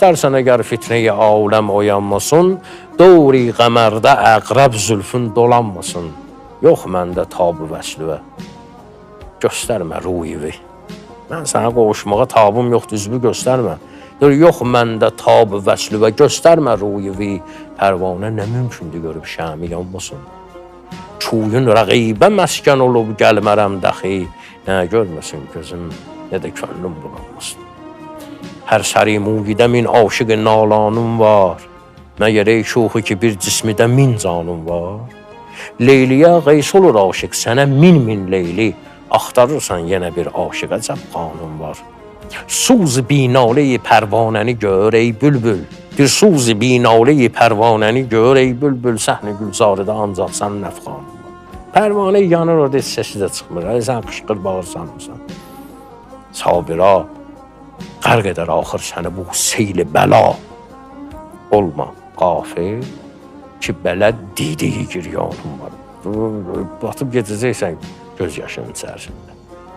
göstərsən əgər fitneyi aləm oyanmasın, dövri qəmərdə əqrəb zülfün dolanmasın. Yox məndə tab-ı vəslüvə, göstərmə ruyivi. Mən sənə qovuşmağa tabım yoxdur, üzvü göstərmə. Yox məndə tab-ı vəslüvə, göstərmə ruyivi. Pərvanə nə mümkündür görüb şəmi yanmasın. Çuyun rəqibə məskən olub gəlmərəm dəxi. Nə görməsin gözüm, nə də könlüm bulanmasın. Hər səri muvidə min aşıqı nalanım var. Məgər ey şuxu ki bir cismidə min canım var. Leyliyə qeys olur aşıq, sənə min leyli. Axtarırsan yenə bir aşıqa cəb qanun var. Suz binaləyi pərvanəni gör ey bülbül. Bir suz binaləyi pərvanəni gör ey bülbül. Səhni gülzarıda ancaq sən nəfxanın var. Pərvanə yanır orada heç səsi də çıxmır. Sən qışqır bağırsan. Sabira qərq edər axır səni bu seyli bəla. Olma qafil ki belə didiyi giryanım var. Batıb gedəcəksən göz yaşının içərisində.